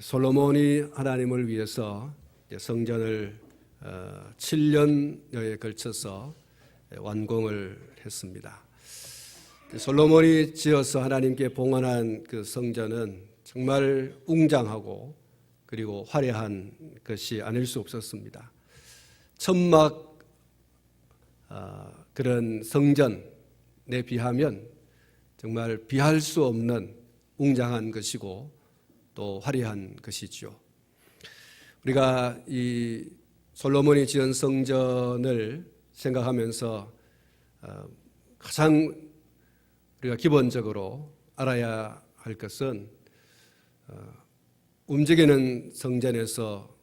솔로몬이 하나님을 위해서 성전을 7년여에 걸쳐서 완공을 했습니다. 솔로몬이 지어서 하나님께 봉헌한 그 성전은 정말 웅장하고 그리고 화려한 것이 아닐 수 없었습니다. 천막 그런 성전에 비하면 정말 비할 수 없는 웅장한 것이고 또 화려한 것이죠. 우리가 이 솔로몬이 지은 성전을 생각하면서 가장 우리가 기본적으로 알아야 할 것은 움직이는 성전에서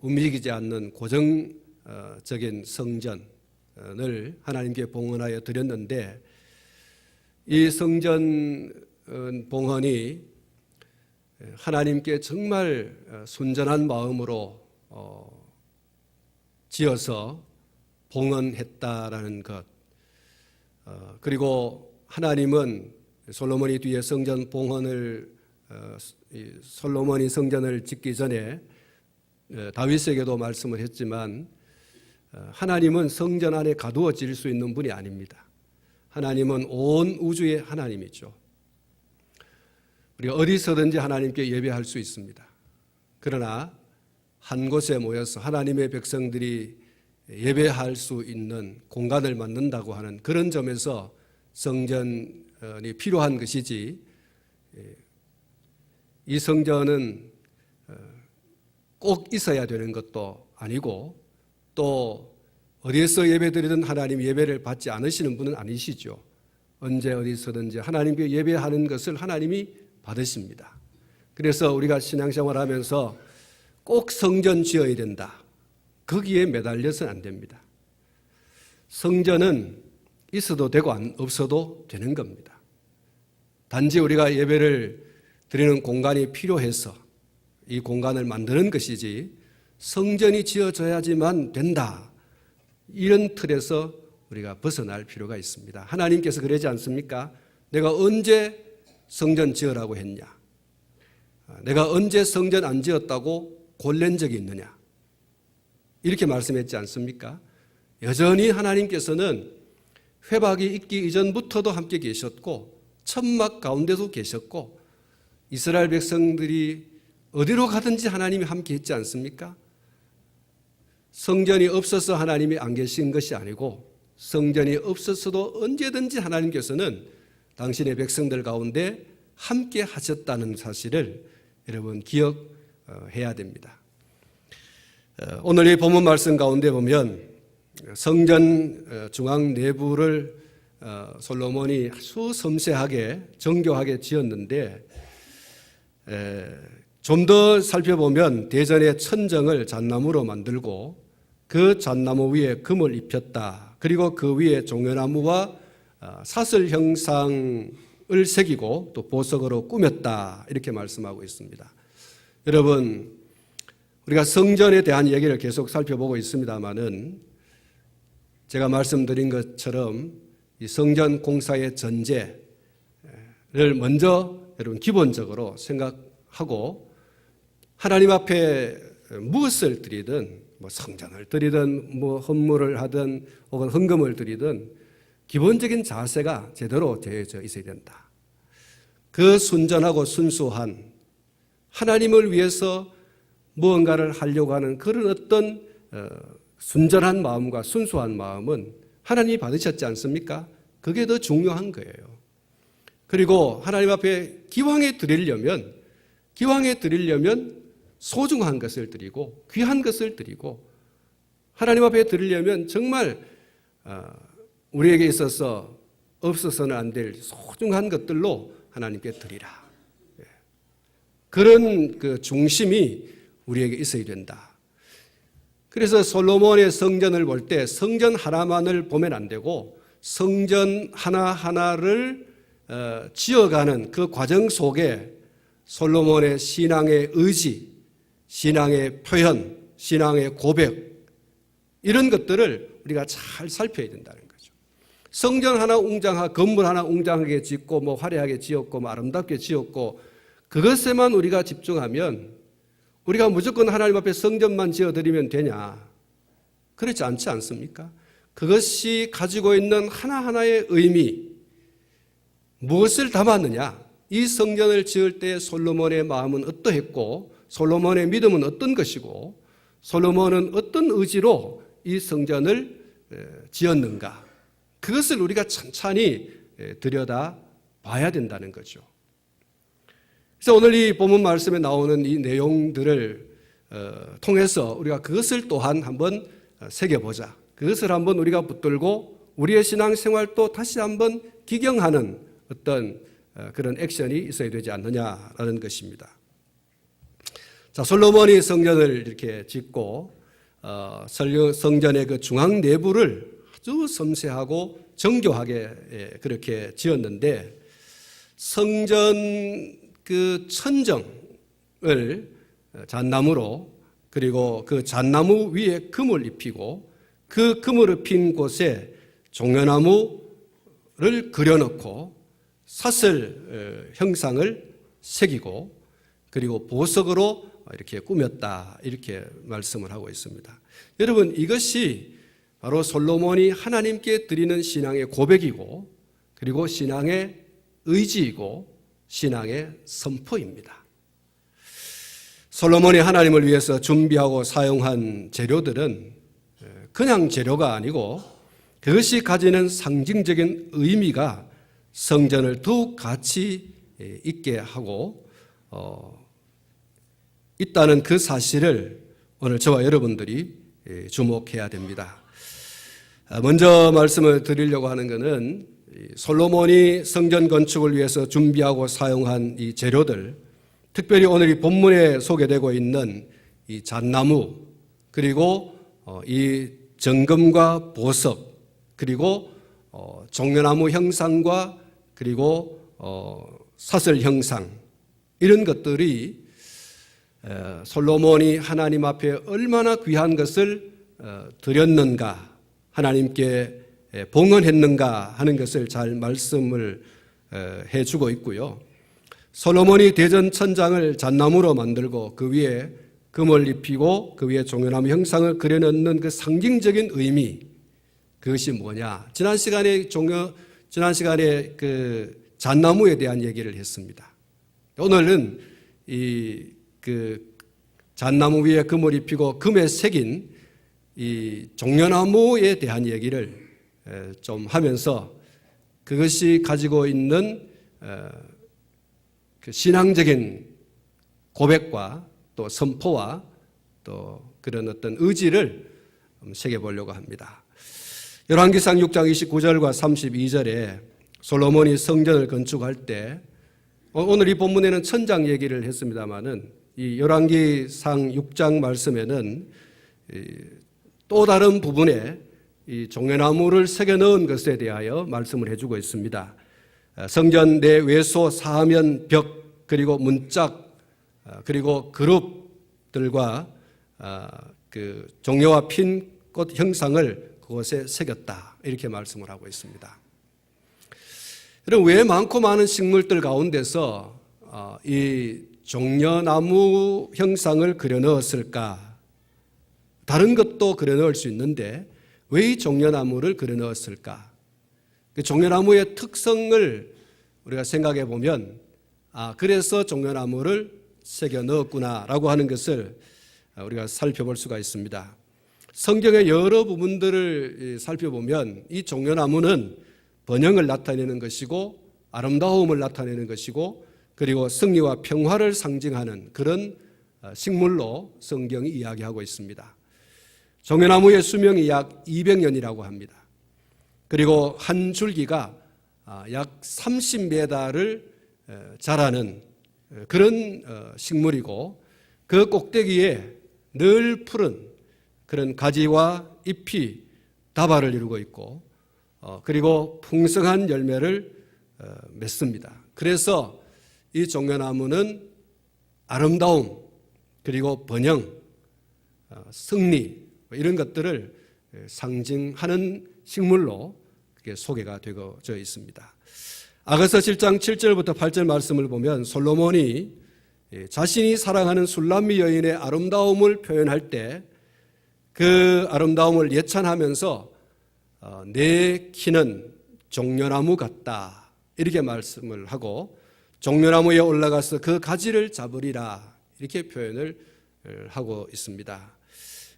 움직이지 않는 고정적인 성전을 하나님께 봉헌하여 드렸는데, 이 성전 봉헌이 하나님께 정말 순전한 마음으로 지어서 봉헌했다라는 것, 그리고 하나님은 솔로몬이 뒤에 성전 봉헌을 솔로몬이 성전을 짓기 전에 다윗에게도 말씀을 했지만, 하나님은 성전 안에 가두어질 수 있는 분이 아닙니다. 하나님은 온 우주의 하나님이죠. 우리가 어디서든지 하나님께 예배할 수 있습니다. 그러나 한 곳에 모여서 하나님의 백성들이 예배할 수 있는 공간을 만든다고 하는 그런 점에서 성전이 필요한 것이지, 이 성전은 꼭 있어야 되는 것도 아니고 또 어디에서 예배드리든 하나님 예배를 받지 않으시는 분은 아니시죠. 언제 어디서든지 하나님께 예배하는 것을 하나님이 받으십니다. 그래서 우리가 신앙생활하면서 꼭 성전 지어야 된다, 거기에 매달려서는 안 됩니다. 성전은 있어도 되고 없어도 되는 겁니다. 단지 우리가 예배를 드리는 공간이 필요해서 이 공간을 만드는 것이지, 성전이 지어져야지만 된다, 이런 틀에서 우리가 벗어날 필요가 있습니다. 하나님께서 그러지 않습니까? 내가 언제 성전 지으라고 했냐? 내가 언제 성전 안 지었다고 골낸 적이 있느냐? 이렇게 말씀했지 않습니까? 여전히 하나님께서는 회박이 있기 이전부터도 함께 계셨고 천막 가운데도 계셨고, 이스라엘 백성들이 어디로 가든지 하나님이 함께 했지 않습니까? 성전이 없어서 하나님이 안 계신 것이 아니고, 성전이 없었어도 언제든지 하나님께서는 당신의 백성들 가운데 함께 하셨다는 사실을 여러분 기억해야 됩니다. 오늘 이 본문 말씀 가운데 보면 성전 중앙 내부를 솔로몬이 아주 섬세하게 정교하게 지었는데, 좀 더 살펴보면 대전의 천정을 잣나무로 만들고 그 잣나무 위에 금을 입혔다. 그리고 그 위에 종려나무와 사슬 형상을 새기고 또 보석으로 꾸몄다, 이렇게 말씀하고 있습니다. 여러분, 우리가 성전에 대한 얘기를 계속 살펴보고 있습니다만은, 제가 말씀드린 것처럼 이 성전 공사의 전제를 먼저 여러분 기본적으로 생각하고, 하나님 앞에 무엇을 드리든, 성전을 드리든 헌물을 하든 혹은 헌금을 드리든 기본적인 자세가 제대로 되어져 있어야 된다. 그 순전하고 순수한, 하나님을 위해서 무언가를 하려고 하는 그런 어떤 순전한 마음과 순수한 마음은 하나님이 받으셨지 않습니까? 그게 더 중요한 거예요. 그리고 하나님 앞에 기왕에 드리려면 소중한 것을 드리고 귀한 것을 드리고, 하나님 앞에 드리려면 정말 우리에게 있어서 없어서는 안 될 소중한 것들로 하나님께 드리라. 그런 그 중심이 우리에게 있어야 된다. 그래서 솔로몬의 성전을 볼 때 성전 하나만을 보면 안 되고, 성전 하나하나를 지어가는 그 과정 속에 솔로몬의 신앙의 의지, 신앙의 표현, 신앙의 고백, 이런 것들을 우리가 잘 살펴야 된다는 거죠. 성전 하나 웅장하게, 건물 하나 웅장하게 짓고 화려하게 지었고 아름답게 지었고, 그것에만 우리가 집중하면 우리가 무조건 하나님 앞에 성전만 지어드리면 되냐? 그렇지 않지 않습니까? 그것이 가지고 있는 하나하나의 의미, 무엇을 담았느냐? 이 성전을 지을 때 솔로몬의 마음은 어떠했고 솔로몬의 믿음은 어떤 것이고 솔로몬은 어떤 의지로 이 성전을 지었는가? 그것을 우리가 찬찬히 들여다 봐야 된다는 거죠. 그래서 오늘 이 본문 말씀에 나오는 이 내용들을 통해서 우리가 그것을 또한 한번 새겨보자. 그것을 한번 우리가 붙들고 우리의 신앙생활도 다시 한번 기경하는 어떤 그런 액션이 있어야 되지 않느냐라는 것입니다. 자, 솔로몬이 성전을 이렇게 짓고 성전의 그 중앙 내부를 아주 섬세하고 정교하게 그렇게 지었는데 성전 그 천정을 잣나무로 그리고 그 잣나무 위에 금을 입히고 그 금을 입힌 곳에 종려나무를 그려놓고 사슬 형상을 새기고 그리고 보석으로 이렇게 꾸몄다 이렇게 말씀을 하고 있습니다. 여러분 이것이 바로 솔로몬이 하나님께 드리는 신앙의 고백이고 그리고 신앙의 의지이고 신앙의 선포입니다. 솔로몬이 하나님을 위해서 준비하고 사용한 재료들은 그냥 재료가 아니고 그것이 가지는 상징적인 의미가 성전을 더욱 가치 있게 하고 있다는 그 사실을 오늘 저와 여러분들이 주목해야 됩니다. 먼저 말씀을 드리려고 하는 것은 솔로몬이 성전 건축을 위해서 준비하고 사용한 이 재료들, 특별히 오늘 이 본문에 소개되고 있는 이 잣나무, 그리고 이 정금과 보석, 그리고 종려나무 형상과 그리고 사슬 형상, 이런 것들이 솔로몬이 하나님 앞에 얼마나 귀한 것을 드렸는가, 하나님께 봉헌했는가 하는 것을 잘 말씀을 해주고 있고요. 솔로몬이 대전 천장을 잣나무로 만들고 그 위에 금을 입히고 그 위에 종려나무 형상을 그려넣는 그 상징적인 의미, 그것이 뭐냐? 지난 시간에 그 잣나무에 대한 얘기를 했습니다. 오늘은 그 잣나무 위에 금을 입히고 금에 새긴 이 종려나무에 대한 얘기를 좀 하면서 그것이 가지고 있는 그 신앙적인 고백과 또 선포와 또 그런 어떤 의지를 새겨보려고 합니다. 열왕기상 6장 29절과 32절에 솔로몬이 성전을 건축할 때 오늘 이 본문에는 천장 얘기를 했습니다마는 이 열왕기상 6장 말씀에는 또 다른 부분에 이 종려나무를 새겨 넣은 것에 대하여 말씀을 해주고 있습니다. 성전 내 외소 사면 벽 그리고 문짝 그리고 그룹들과 그 종려와 핀 꽃 형상을 그곳에 새겼다 이렇게 말씀을 하고 있습니다. 그럼 왜 많고 많은 식물들 가운데서 이 종려나무 형상을 그려 넣었을까? 다른 것도 그려 넣을 수 있는데 왜 이 종려나무를 그려 넣었을까? 그 종려나무의 특성을 우리가 생각해 보면 그래서 종려나무를 새겨 넣었구나라고 하는 것을 우리가 살펴볼 수가 있습니다. 성경의 여러 부분들을 살펴보면 이 종려나무는 번영을 나타내는 것이고 아름다움을 나타내는 것이고 그리고 승리와 평화를 상징하는 그런 식물로 성경이 이야기하고 있습니다. 종려나무의 수명이 약 200년이라고 합니다. 그리고 한 줄기가 약 30m를 자라는 그런 식물이고 그 꼭대기에 늘 푸른 그런 가지와 잎이 다발을 이루고 있고 그리고 풍성한 열매를 맺습니다. 그래서 이 종려나무는 아름다움 그리고 번영, 승리 이런 것들을 상징하는 식물로 소개가 되어져 있습니다. 아가서 7장 7절부터 8절 말씀을 보면 솔로몬이 자신이 사랑하는 술람미 여인의 아름다움을 표현할 때 그 아름다움을 예찬하면서 내 키는 종려나무 같다 이렇게 말씀을 하고 종려나무에 올라가서 그 가지를 잡으리라 이렇게 표현을 하고 있습니다.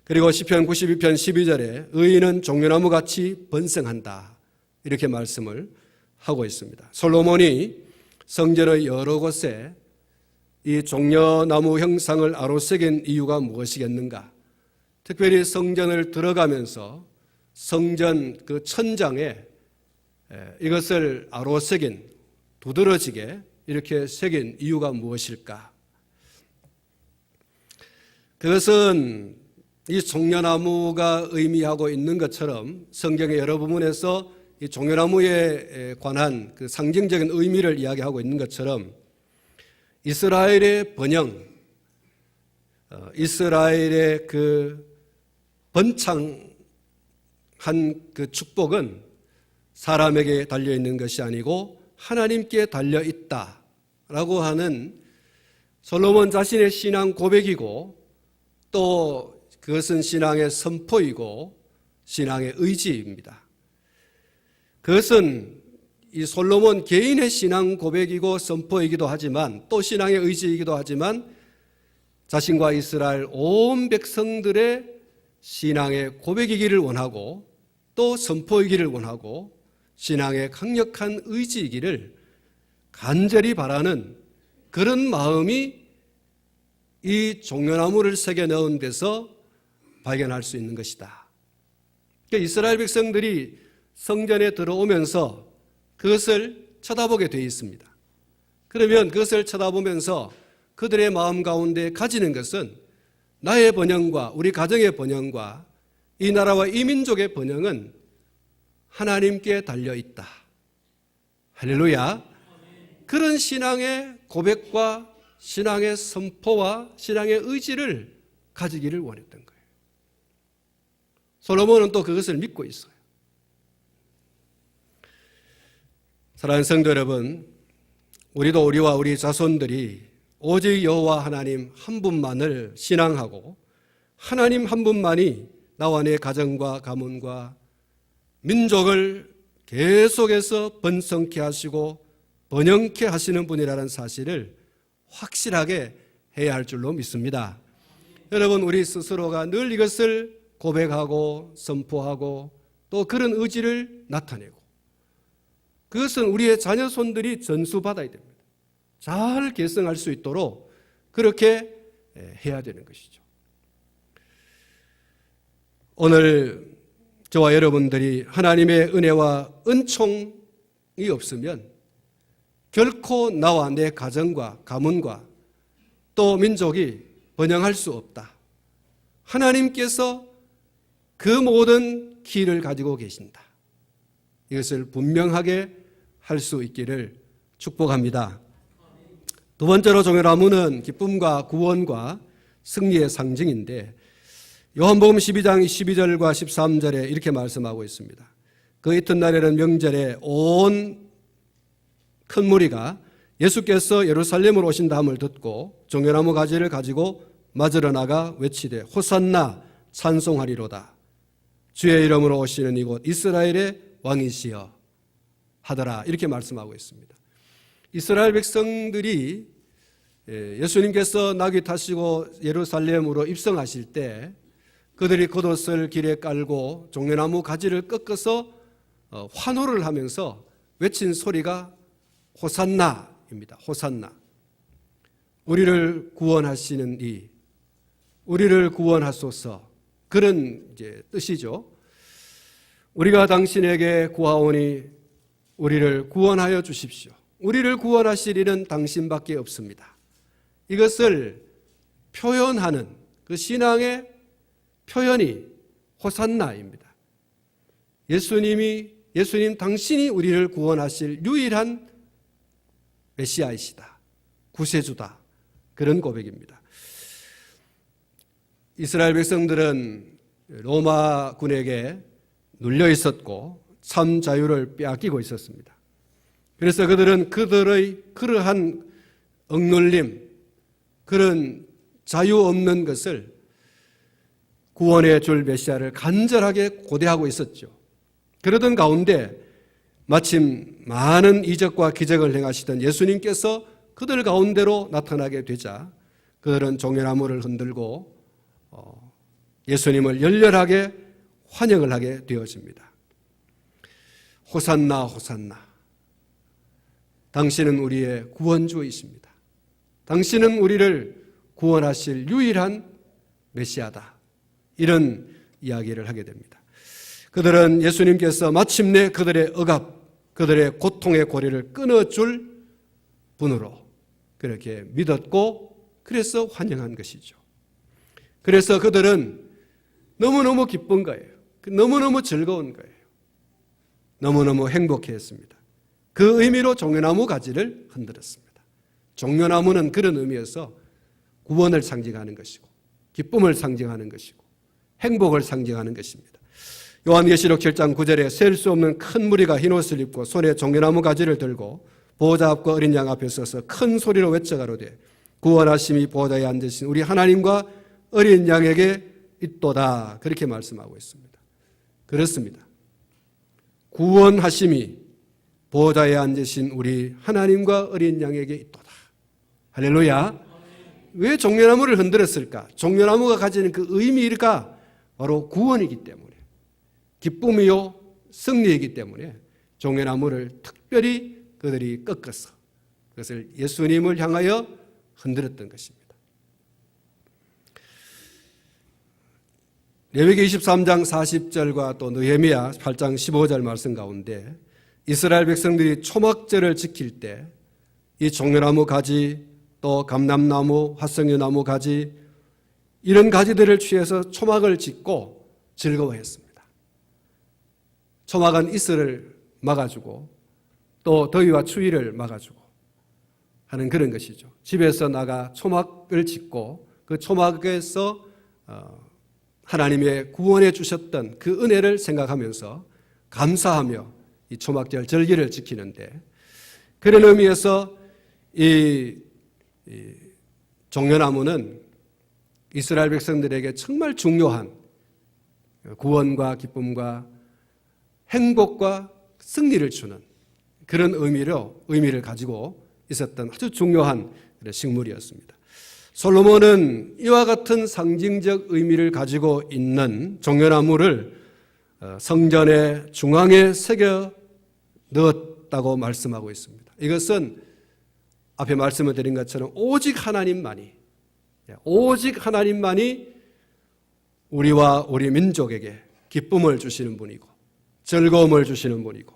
그리고 시편 92편 12절에 의인은 종려나무같이 번성한다 이렇게 말씀을 하고 있습니다. 솔로몬이 성전의 여러 곳에 이 종려나무 형상을 아로새긴 이유가 무엇이겠는가? 특별히 성전을 들어가면서 성전 그 천장에 이것을 아로새긴 두드러지게 이렇게 새긴 이유가 무엇일까? 그것은 이 종려나무가 의미하고 있는 것처럼 성경의 여러 부분에서 이 종려나무에 관한 그 상징적인 의미를 이야기하고 있는 것처럼 이스라엘의 번영, 이스라엘의 그 번창한 그 축복은 사람에게 달려있는 것이 아니고 하나님께 달려있다라고 하는 솔로몬 자신의 신앙 고백이고 또 그것은 신앙의 선포이고 신앙의 의지입니다. 그것은 이 솔로몬 개인의 신앙 고백이고 선포이기도 하지만 또 신앙의 의지이기도 하지만 자신과 이스라엘 온 백성들의 신앙의 고백이기를 원하고 또 선포이기를 원하고 신앙의 강력한 의지이기를 간절히 바라는 그런 마음이 이 종려나무를 새겨 넣은 데서 발견할 수 있는 것이다. 그러니까 이스라엘 백성들이 성전에 들어오면서 그것을 쳐다보게 되어 있습니다. 그러면 그것을 쳐다보면서 그들의 마음 가운데 가지는 것은 나의 번영과 우리 가정의 번영과 이 나라와 이 민족의 번영은 하나님께 달려있다. 할렐루야. 그런 신앙의 고백과 신앙의 선포와 신앙의 의지를 가지기를 원했던 거예요. 솔로몬은 또 그것을 믿고 있어요. 사랑하는 성도 여러분, 우리도 우리와 우리 자손들이 오직 여호와 하나님 한 분만을 신앙하고 하나님 한 분만이 나와 내 가정과 가문과 민족을 계속해서 번성케 하시고 번영케 하시는 분이라는 사실을 확실하게 해야 할 줄로 믿습니다. 여러분, 우리 스스로가 늘 이것을 고백하고 선포하고 또 그런 의지를 나타내고 그것은 우리의 자녀손들이 전수받아야 됩니다. 잘 계승할 수 있도록 그렇게 해야 되는 것이죠. 오늘 저와 여러분들이 하나님의 은혜와 은총이 없으면 결코 나와 내 가정과 가문과 또 민족이 번영할 수 없다. 하나님께서 그 모든 키를 가지고 계신다. 이것을 분명하게 할 수 있기를 축복합니다. 두 번째로 종려나무는 기쁨과 구원과 승리의 상징인데 요한복음 12장 12절과 13절에 이렇게 말씀하고 있습니다. 그 이튿날에는 명절에 온 큰 무리가 예수께서 예루살렘으로 오신다함을 듣고 종려나무 가지를 가지고 맞으러 나가 외치되 호산나 찬송하리로다. 주의 이름으로 오시는 이곳 이스라엘의 왕이시여 하더라. 이렇게 말씀하고 있습니다. 이스라엘 백성들이 예수님께서 나귀 타시고 예루살렘으로 입성하실 때 그들이 겉옷을 길에 깔고 종려나무 가지를 꺾어서 환호를 하면서 외친 소리가 호산나입니다. 호산나. 우리를 구원하시는 이, 우리를 구원하소서. 그런 이제 뜻이죠. 우리가 당신에게 구하오니 우리를 구원하여 주십시오. 우리를 구원하실 이는 당신밖에 없습니다. 이것을 표현하는 그 신앙의 표현이 호산나입니다. 예수님 당신이 우리를 구원하실 유일한 메시아이시다. 구세주다. 그런 고백입니다. 이스라엘 백성들은 로마군에게 눌려 있었고 참 자유를 빼앗기고 있었습니다. 그래서 그들은 그들의 그러한 억눌림, 그런 자유 없는 것을 구원해 줄 메시아를 간절하게 고대하고 있었죠. 그러던 가운데 마침 많은 이적과 기적을 행하시던 예수님께서 그들 가운데로 나타나게 되자 그들은 종려나무를 흔들고 예수님을 열렬하게 환영을 하게 되어집니다. 호산나 호산나, 당신은 우리의 구원주이십니다. 당신은 우리를 구원하실 유일한 메시아다. 이런 이야기를 하게 됩니다. 그들은 예수님께서 마침내 그들의 억압, 그들의 고통의 고리를 끊어줄 분으로 그렇게 믿었고 그래서 환영한 것이죠. 그래서 그들은 너무너무 기쁜 거예요. 너무너무 즐거운 거예요. 너무너무 행복해했습니다. 그 의미로 종려나무 가지를 흔들었습니다. 종려나무는 그런 의미에서 구원을 상징하는 것이고 기쁨을 상징하는 것이고 행복을 상징하는 것입니다. 요한계시록 7장 9절에 셀 수 없는 큰 무리가 흰옷을 입고 손에 종려나무 가지를 들고 보호자 앞과 어린 양 앞에 서서 큰 소리로 외쳐가로되 구원하심이 보호자에 앉으신 우리 하나님과 어린 양에게 있도다. 그렇게 말씀하고 있습니다. 그렇습니다. 구원하심이 보호자에 앉으신 우리 하나님과 어린 양에게 있도다. 할렐루야. 왜 종려나무를 흔들었을까? 종려나무가 가지는 그 의미가 바로 구원이기 때문에, 기쁨이요 승리이기 때문에 종려나무를 특별히 그들이 꺾어서 그것을 예수님을 향하여 흔들었던 것입니다. 레위기 23장 40절과 또 느헤미야 8장 15절 말씀 가운데 이스라엘 백성들이 초막절을 지킬 때 이 종려나무 가지 또 감람나무, 화석류나무 가지 이런 가지들을 취해서 초막을 짓고 즐거워했습니다. 초막은 이슬을 막아주고 또 더위와 추위를 막아주고 하는 그런 것이죠. 집에서 나가 초막을 짓고 그 초막에서 하나님의 구원해 주셨던 그 은혜를 생각하면서 감사하며 이 초막절 절기를 지키는데 그런 의미에서 이 종려나무는 이스라엘 백성들에게 정말 중요한 구원과 기쁨과 행복과 승리를 주는 그런 의미를 가지고 있었던 아주 중요한 식물이었습니다. 솔로몬은 이와 같은 상징적 의미를 가지고 있는 종려나무를 성전의 중앙에 새겨 넣었다고 말씀하고 있습니다. 이것은 앞에 말씀을 드린 것처럼 오직 하나님만이 우리와 우리 민족에게 기쁨을 주시는 분이고 즐거움을 주시는 분이고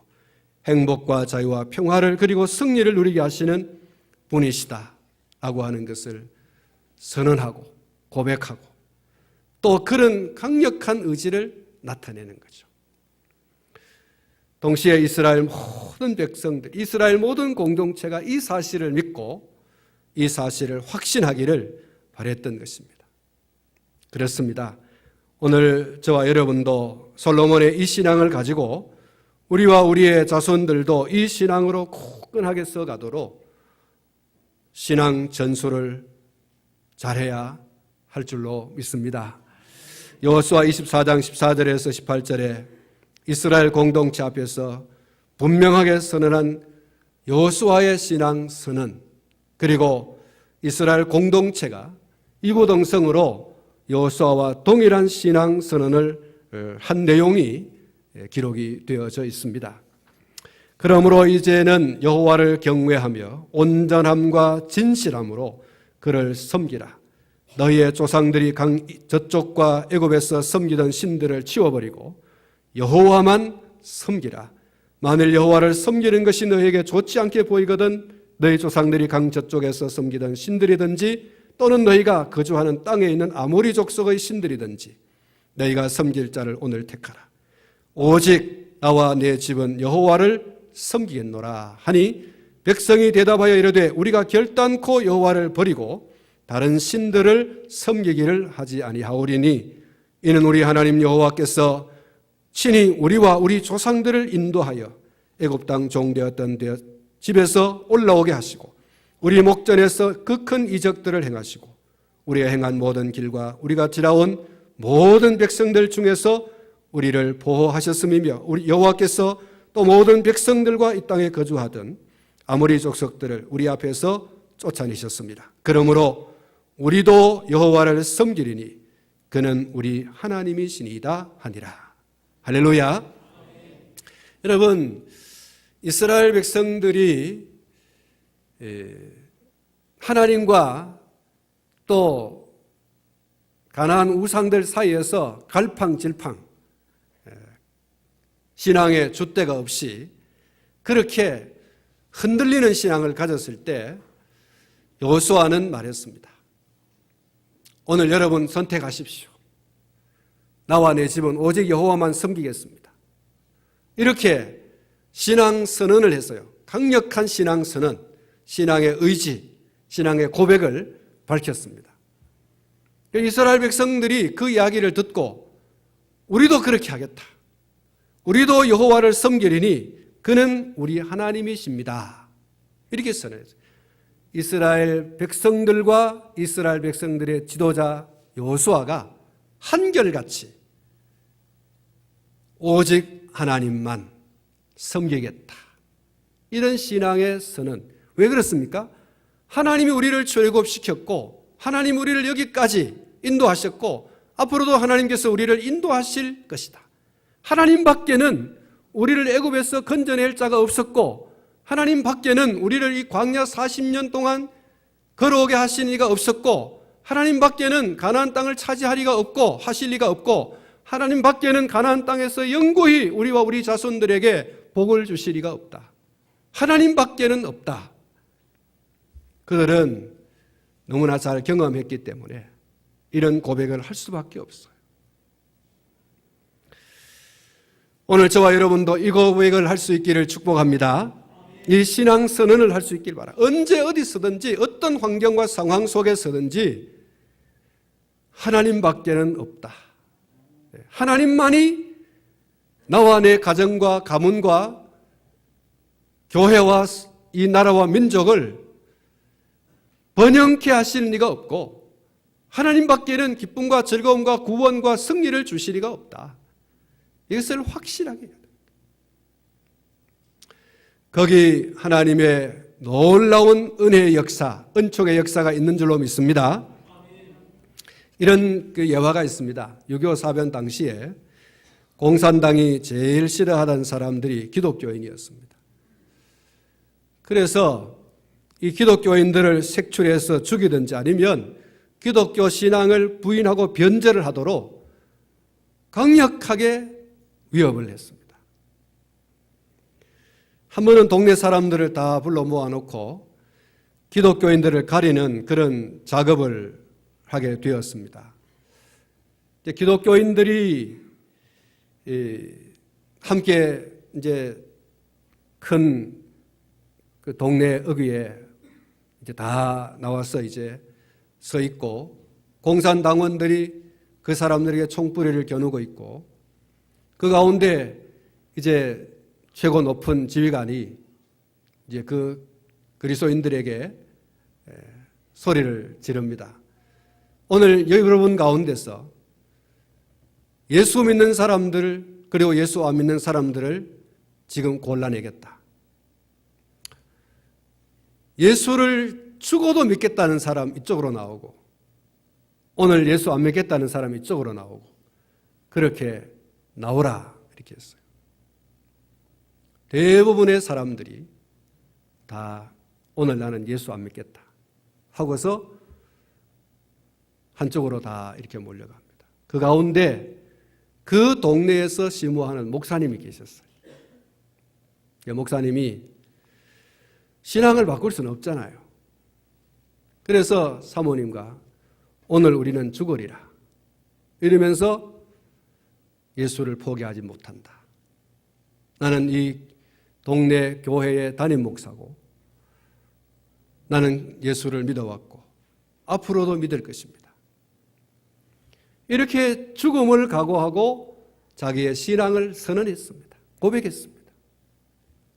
행복과 자유와 평화를 그리고 승리를 누리게 하시는 분이시다라고 하는 것을 선언하고 고백하고 또 그런 강력한 의지를 나타내는 거죠. 동시에 이스라엘 모든 백성들, 이스라엘 모든 공동체가 이 사실을 믿고 이 사실을 확신하기를 바랬던 것입니다. 그렇습니다. 오늘 저와 여러분도 솔로몬의 이 신앙을 가지고 우리와 우리의 자손들도 이 신앙으로 굳건하게 써가도록 신앙 전수를 잘해야 할 줄로 믿습니다. 여호수아 24장 14절에서 18절에 이스라엘 공동체 앞에서 분명하게 선언한 여호수아의 신앙 선언, 그리고 이스라엘 공동체가 이구동성으로 여호수아와 동일한 신앙 선언을 한 내용이 기록이 되어져 있습니다. 그러므로 이제는 여호와를 경외하며 온전함과 진실함으로 그를 섬기라. 너희의 조상들이 강 저쪽과 애굽에서 섬기던 신들을 치워버리고 여호와만 섬기라. 만일 여호와를 섬기는 것이 너희에게 좋지 않게 보이거든 너희 조상들이 강 저쪽에서 섬기던 신들이든지 또는 너희가 거주하는 땅에 있는 아모리 족속의 신들이든지 너희가 섬길 자를 오늘 택하라. 오직 나와 내 집은 여호와를 섬기겠노라 하니 백성이 대답하여 이르되 우리가 결단코 여호와를 버리고 다른 신들을 섬기기를 하지 아니하오리니 이는 우리 하나님 여호와께서 친히 우리와 우리 조상들을 인도하여 애굽 땅 종되었던 집에서 올라오게 하시고 우리 목전에서 그 큰 이적들을 행하시고 우리가 행한 모든 길과 우리가 지나온 모든 백성들 중에서 우리를 보호하셨음이며 우리 여호와께서 또 모든 백성들과 이 땅에 거주하던 아모리 족속들을 우리 앞에서 쫓아내셨습니다. 그러므로 우리도 여호와를 섬기리니 그는 우리 하나님이시니이다 하니라. 할렐루야. 여러분, 이스라엘 백성들이 하나님과 또 가나안 우상들 사이에서 갈팡질팡 신앙의 줏대가 없이 그렇게 흔들리는 신앙을 가졌을 때 여호수아는 말했습니다. 오늘 여러분 선택하십시오. 나와 내 집은 오직 여호와만 섬기겠습니다. 이렇게 신앙 선언을 했어요. 강력한 신앙 선언, 신앙의 의지, 신앙의 고백을 밝혔습니다. 이스라엘 백성들이 그 이야기를 듣고 우리도 그렇게 하겠다. 우리도 여호와를 섬기리니 그는 우리 하나님이십니다. 이렇게 선언했어요. 이스라엘 백성들과 이스라엘 백성들의 지도자 여호수아가 한결같이 오직 하나님만 섬기겠다. 이런 신앙의 선언. 왜 그렇습니까? 하나님이 우리를 출애굽시켰고 하나님 우리를 여기까지 인도하셨고 앞으로도 하나님께서 우리를 인도하실 것이다. 하나님 밖에는 우리를 애굽에서 건져낼 자가 없었고 하나님 밖에는 우리를 이 광야 40년 동안 걸어오게 하신 이가 없었고 하나님 밖에는 가나안 땅을 차지할 리가 없고 하실 리가 없고 하나님 밖에는 가나안 땅에서 영구히 우리와 우리 자손들에게 복을 주실 리가 없다. 하나님 밖에는 없다. 그들은 너무나 잘 경험했기 때문에 이런 고백을 할 수밖에 없어요. 오늘 저와 여러분도 이 고백을 할 수 있기를 축복합니다. 이 신앙 선언을 할 수 있길 바랍니다. 언제 어디서든지 어떤 환경과 상황 속에서든지 하나님 밖에는 없다. 하나님만이 나와 내 가정과 가문과 교회와 이 나라와 민족을 번영케 하실 리가 없고 하나님 밖에는 기쁨과 즐거움과 구원과 승리를 주실 리가 없다. 이것을 확실하게 해야 됩니다. 거기 하나님의 놀라운 은혜의 역사, 은총의 역사가 있는 줄로 믿습니다. 이런 예화가 있습니다. 6.25 사변 당시에 공산당이 제일 싫어하던 사람들이 기독교인이었습니다. 그래서 이 기독교인들을 색출해서 죽이든지 아니면 기독교 신앙을 부인하고 변절을 하도록 강력하게 위협을 했습니다. 한 번은 동네 사람들을 다 불러 모아놓고 기독교인들을 가리는 그런 작업을 하게 되었습니다. 기독교인들이 함께 이제 큰 그 동네 어귀에 이제 다 나와서 이제 서 있고 공산당원들이 그 사람들에게 총뿌리를 겨누고 있고 그 가운데 이제 최고 높은 지휘관이 이제 그 그리스도인들에게 소리를 지릅니다. 오늘 여러분 가운데서 예수 믿는 사람들 그리고 예수 안 믿는 사람들을 지금 골라내겠다. 예수를 죽어도 믿겠다는 사람 이쪽으로 나오고 오늘 예수 안 믿겠다는 사람 이쪽으로 나오고 그렇게 나오라 이렇게 했어요. 대부분의 사람들이 다 오늘 나는 예수 안 믿겠다 하고서 한쪽으로 다 이렇게 몰려갑니다. 그 가운데 그 동네에서 심호하는 목사님이 계셨어요. 목사님이 신앙을 바꿀 수는 없잖아요. 그래서 사모님과 오늘 우리는 죽으리라 이러면서 예수를 포기하지 못한다. 나는 이 동네 교회의 담임 목사고 나는 예수를 믿어왔고 앞으로도 믿을 것입니다. 이렇게 죽음을 각오하고 자기의 신앙을 선언했습니다. 고백했습니다.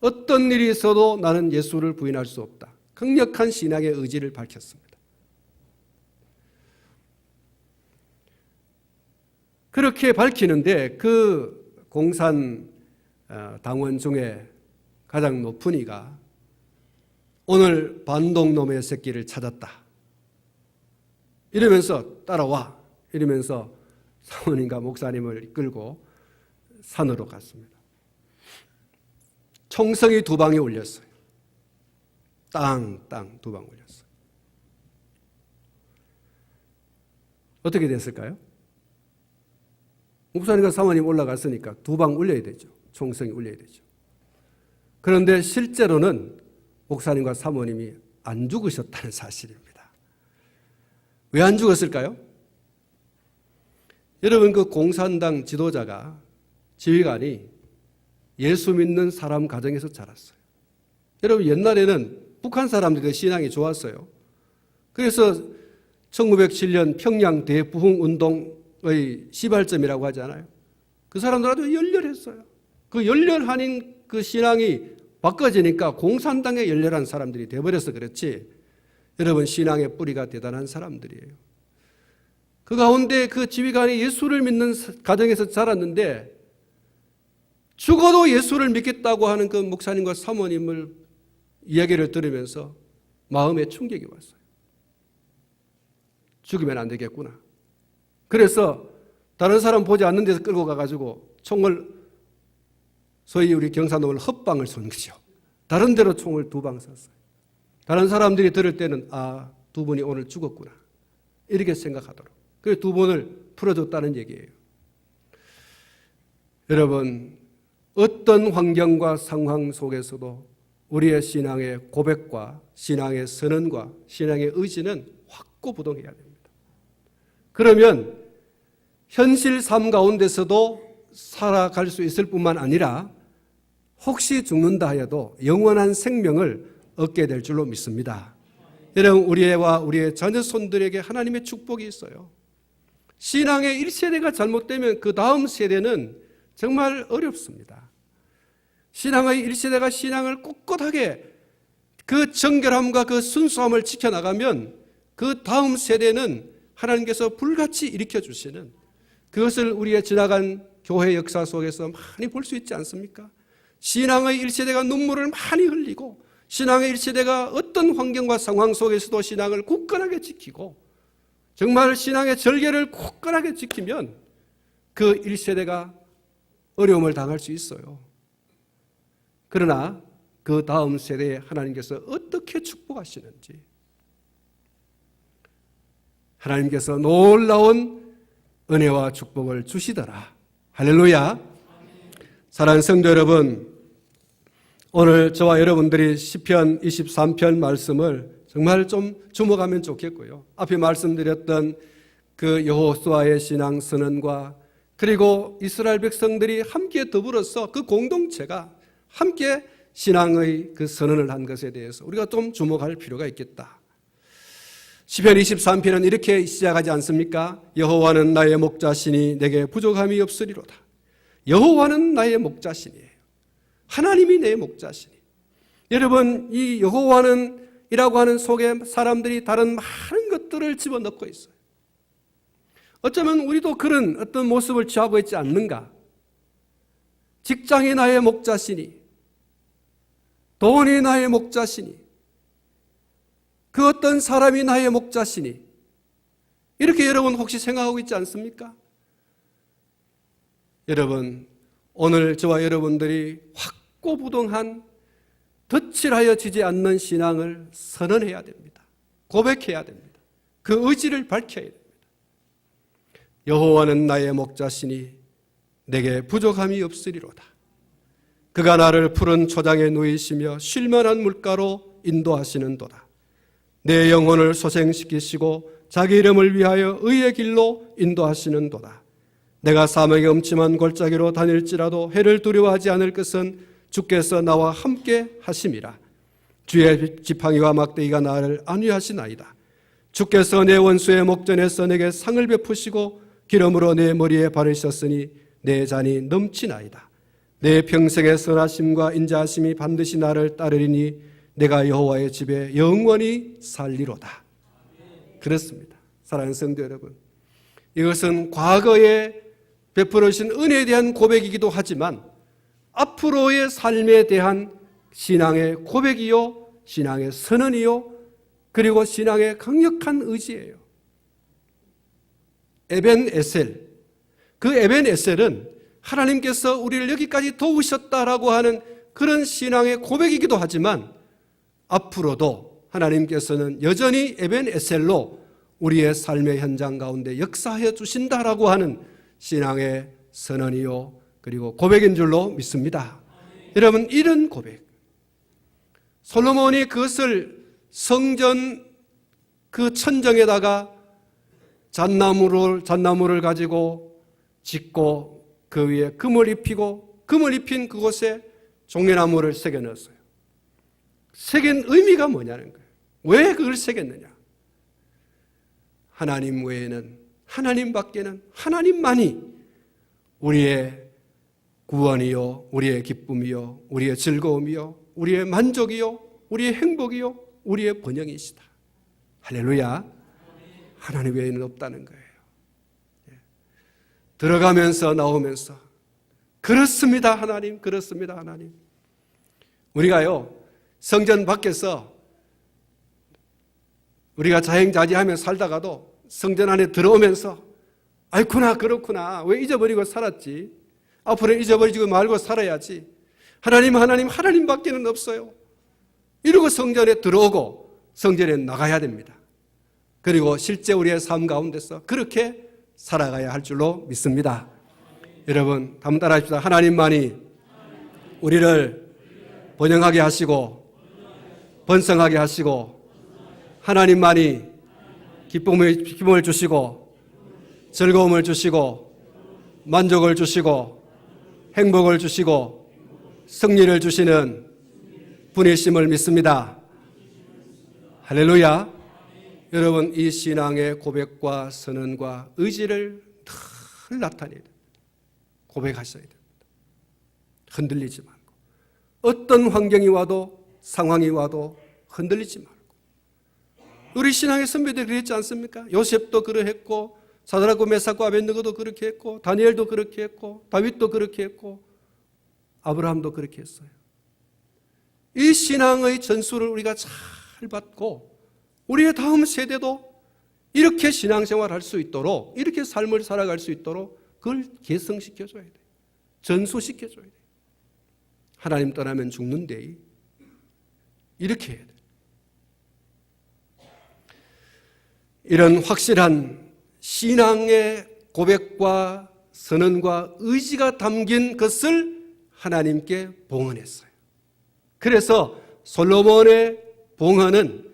어떤 일이 있어도 나는 예수를 부인할 수 없다. 강력한 신앙의 의지를 밝혔습니다. 그렇게 밝히는데 그 공산 당원 중에 가장 높은 이가 오늘 반동놈의 새끼를 찾았다 이러면서 따라와 이러면서 사모님과 목사님을 이끌고 산으로 갔습니다. 총성이 2방에 울렸어요. 땅 2방 울렸어요. 어떻게 됐을까요? 목사님과 사모님 올라갔으니까 2방 울려야 되죠. 총성이 울려야 되죠. 그런데 실제로는 목사님과 사모님이 안 죽으셨다는 사실입니다. 왜 안 죽었을까요? 여러분, 그 공산당 지도자가, 지휘관이 예수 믿는 사람 가정에서 자랐어요. 여러분, 옛날에는 북한 사람들의 신앙이 좋았어요. 그래서 1907년 평양 대부흥 운동의 시발점이라고 하잖아요. 그 사람들 아주 열렬했어요. 그 열렬한 그 신앙이 바꿔지니까 공산당에 열렬한 사람들이 되어버려서 그렇지, 여러분, 신앙의 뿌리가 대단한 사람들이에요. 그 가운데 그 지휘관이 예수를 믿는 가정에서 자랐는데 죽어도 예수를 믿겠다고 하는 그 목사님과 사모님을 이야기를 들으면서 마음에 충격이 왔어요. 죽이면 안 되겠구나. 그래서 다른 사람 보지 않는 데서 끌고 가가지고 총을, 소위 우리 경상도를 헛방을 쏜 거죠. 다른 데로 총을 2방 쐈어요. 다른 사람들이 들을 때는 2 분이 오늘 죽었구나 이렇게 생각하도록. 그래서 2분을 풀어줬다는 얘기예요. 여러분, 어떤 환경과 상황 속에서도 우리의 신앙의 고백과 신앙의 선언과 신앙의 의지는 확고부동해야 됩니다. 그러면 현실 삶 가운데서도 살아갈 수 있을 뿐만 아니라 혹시 죽는다 하여도 영원한 생명을 얻게 될 줄로 믿습니다. 여러분, 우리와 우리의 자녀손들에게 하나님의 축복이 있어요. 신앙의 1세대가 잘못되면 그 다음 세대는 정말 어렵습니다. 신앙의 1세대가 신앙을 꼿꼿하게 그 정결함과 그 순수함을 지켜나가면 그 다음 세대는 하나님께서 불같이 일으켜주시는, 그것을 우리의 지나간 교회 역사 속에서 많이 볼 수 있지 않습니까? 신앙의 1세대가 눈물을 많이 흘리고 신앙의 1세대가 어떤 환경과 상황 속에서도 신앙을 굳건하게 지키고 정말 신앙의 절개를 굳건하게 지키면 그 1세대가 어려움을 당할 수 있어요. 그러나 그 다음 세대에 하나님께서 어떻게 축복하시는지, 하나님께서 놀라운 은혜와 축복을 주시더라. 할렐루야. 사랑하는 성도 여러분, 오늘 저와 여러분들이 시편 23편 말씀을 정말 좀 주목하면 좋겠고요. 앞에 말씀드렸던 그 여호수아의 신앙 선언과 그리고 이스라엘 백성들이 함께 더불어서 그 공동체가 함께 신앙의 그 선언을 한 것에 대해서 우리가 좀 주목할 필요가 있겠다. 시편 23편은 이렇게 시작하지 않습니까? 여호와는 나의 목자시니 내게 부족함이 없으리로다. 여호와는 나의 목자시니에요. 하나님이 내 목자시니. 여러분, 이 여호와는 이라고 하는 속에 사람들이 다른 많은 것들을 집어넣고 있어요. 어쩌면 우리도 그런 어떤 모습을 취하고 있지 않는가? 직장이 나의 목자시니, 돈이 나의 목자시니, 그 어떤 사람이 나의 목자시니, 이렇게 여러분 혹시 생각하고 있지 않습니까? 여러분, 오늘 저와 여러분들이 확고부동한 덧칠하여 지지 않는 신앙을 선언해야 됩니다. 고백해야 됩니다. 그 의지를 밝혀야 됩니다. 여호와는 나의 목자시니 내게 부족함이 없으리로다. 그가 나를 푸른 초장에 누이시며 쉴만한 물가로 인도하시는도다. 내 영혼을 소생시키시고 자기 이름을 위하여 의의 길로 인도하시는도다. 내가 사망의 음침한 골짜기로 다닐지라도 해를 두려워하지 않을 것은 주께서 나와 함께 하심이라. 주의 지팡이와 막대기가 나를 안위하시나이다. 주께서 내 원수의 목전에서 내게 상을 베푸시고 기름으로 내 머리에 바르셨으니 내 잔이 넘치나이다. 내 평생의 선하심과 인자하심이 반드시 나를 따르리니 내가 여호와의 집에 영원히 살리로다. 그렇습니다. 사랑하는 성도 여러분, 이것은 과거에 베풀어주신 은혜에 대한 고백이기도 하지만 앞으로의 삶에 대한 신앙의 고백이요, 신앙의 선언이요, 그리고 신앙의 강력한 의지예요. 에벤에셀, 그 에벤에셀은 하나님께서 우리를 여기까지 도우셨다라고 하는 그런 신앙의 고백이기도 하지만 앞으로도 하나님께서는 여전히 에벤에셀로 우리의 삶의 현장 가운데 역사하여 주신다라고 하는 신앙의 선언이요, 그리고 고백인 줄로 믿습니다. 여러분, 이런 고백, 솔로몬이 그것을 성전 그 천정에다가 잣나무를 가지고 짓고 그 위에 금을 입히고 금을 입힌 그곳에 종려나무를 새겨 넣었어요. 새긴 의미가 뭐냐는 거예요. 왜 그걸 새겼느냐? 하나님 외에는, 하나님밖에는, 하나님만이 우리의 구원이요, 우리의 기쁨이요, 우리의 즐거움이요, 우리의 만족이요, 우리의 행복이요, 우리의 번영이시다. 할렐루야. 하나님 외에는 없다는 거예요. 들어가면서 나오면서 그렇습니다 하나님, 그렇습니다 하나님. 우리가요, 성전 밖에서 우리가 자행자지하며 살다가도 성전 안에 들어오면서 아이쿠나 그렇구나, 왜 잊어버리고 살았지, 앞으로는 잊어버리지 말고 살아야지, 하나님밖에는 없어요, 이러고 성전에 들어오고 성전에 나가야 됩니다. 그리고 실제 우리의 삶 가운데서 그렇게 살아가야 할 줄로 믿습니다. 여러분, 한번 따라합시다. 하나님만이 우리를 번영하게 하시고 번성하게 하시고, 하나님만이 기쁨을 주시고 즐거움을 주시고 만족을 주시고 행복을 주시고 승리를 주시는 분이심을 믿습니다. 할렐루야. 여러분, 이 신앙의 고백과 선언과 의지를 늘 나타내야 됩니다. 고백하셔야 됩니다. 흔들리지 말고, 어떤 환경이 와도 상황이 와도 흔들리지 말고. 우리 신앙의 선배들이 그랬지 않습니까? 요셉도 그러했고, 사드락과 메삭과 아벳느고도 그렇게 했고, 다니엘도 그렇게 했고, 다윗도 그렇게 했고, 아브라함도 그렇게 했어요. 이 신앙의 전수를 우리가 잘 받고 우리의 다음 세대도 이렇게 신앙생활을 할 수 있도록, 이렇게 삶을 살아갈 수 있도록 그걸 계승시켜줘야 돼요. 전수시켜줘야 돼요. 하나님 떠나면 죽는데 이렇게 해야 돼요. 이런 확실한 신앙의 고백과 선언과 의지가 담긴 것을 하나님께 봉헌했어요. 그래서 솔로몬의 봉헌은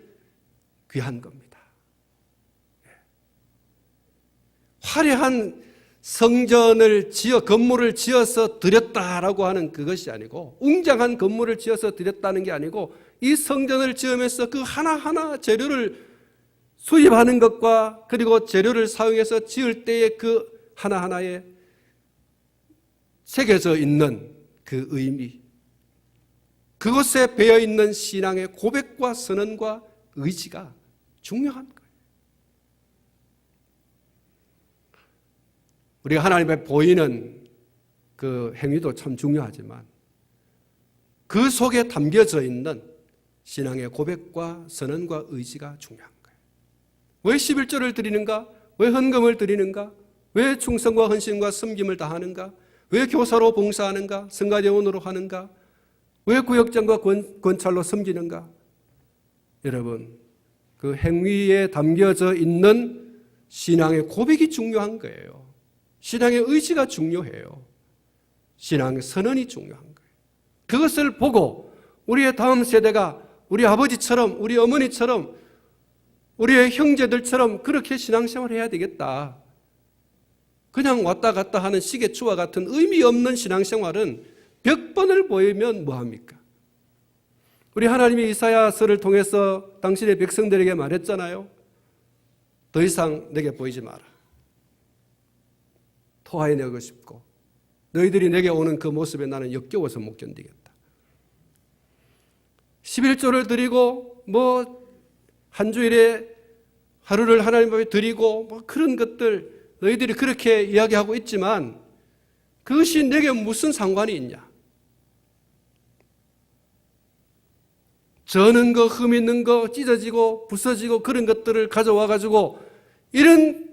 귀한 겁니다. 화려한 성전을 건물을 지어서 드렸다라고 하는 그것이 아니고, 웅장한 건물을 지어서 드렸다는 게 아니고, 이 성전을 지으면서 그 하나하나 재료를 수입하는 것과, 그리고 재료를 사용해서 지을 때의 그 하나하나에 새겨져 있는 그 의미, 그것에 배어 있는 신앙의 고백과 선언과 의지가 중요한 거예요. 우리가 하나님의 보이는 그 행위도 참 중요하지만 그 속에 담겨져 있는 신앙의 고백과 선언과 의지가 중요한 거예요. 왜 11조를 드리는가? 왜 헌금을 드리는가? 왜 충성과 헌신과 섬김을 다하는가? 왜 교사로 봉사하는가? 성가대원으로 하는가? 왜 구역장과 권찰로 섬기는가? 여러분, 그 행위에 담겨져 있는 신앙의 고백이 중요한 거예요. 신앙의 의지가 중요해요. 신앙의 선언이 중요한 거예요. 그것을 보고 우리의 다음 세대가 우리 아버지처럼, 우리 어머니처럼, 우리의 형제들처럼 그렇게 신앙생활을 해야 되겠다. 그냥 왔다 갔다 하는 시계추와 같은 의미 없는 신앙생활은 100번을 보이면 뭐합니까? 우리 하나님이 이사야서를 통해서 당신의 백성들에게 말했잖아요. 더 이상 내게 보이지 마라. 토하여내고 싶고 너희들이 내게 오는 그 모습에 나는 역겨워서 못 견디겠다. 11조를 드리고 한 주일에 하루를 하나님 앞에 드리고 그런 것들 너희들이 그렇게 이야기하고 있지만 그것이 내게 무슨 상관이 있냐? 저는 거, 흠 있는 거, 찢어지고 부서지고 그런 것들을 가져와 가지고 이런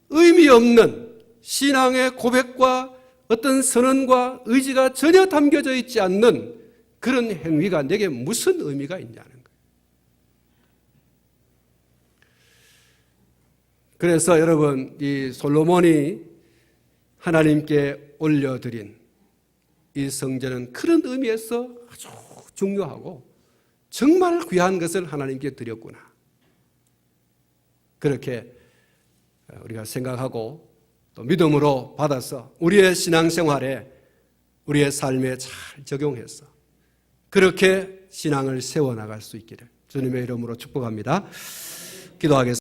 의미 없는 신앙의 고백과 어떤 선언과 의지가 전혀 담겨져 있지 않는 그런 행위가 내게 무슨 의미가 있냐는 거예요. 그래서 여러분, 이 솔로몬이 하나님께 올려드린 이 성전은 그런 의미에서 아주 중요하고 정말 귀한 것을 하나님께 드렸구나. 그렇게 우리가 생각하고 또 믿음으로 받아서 우리의 신앙생활에 우리의 삶에 잘 적용해서 그렇게 신앙을 세워나갈 수 있기를 주님의 이름으로 축복합니다. 기도하겠습니다.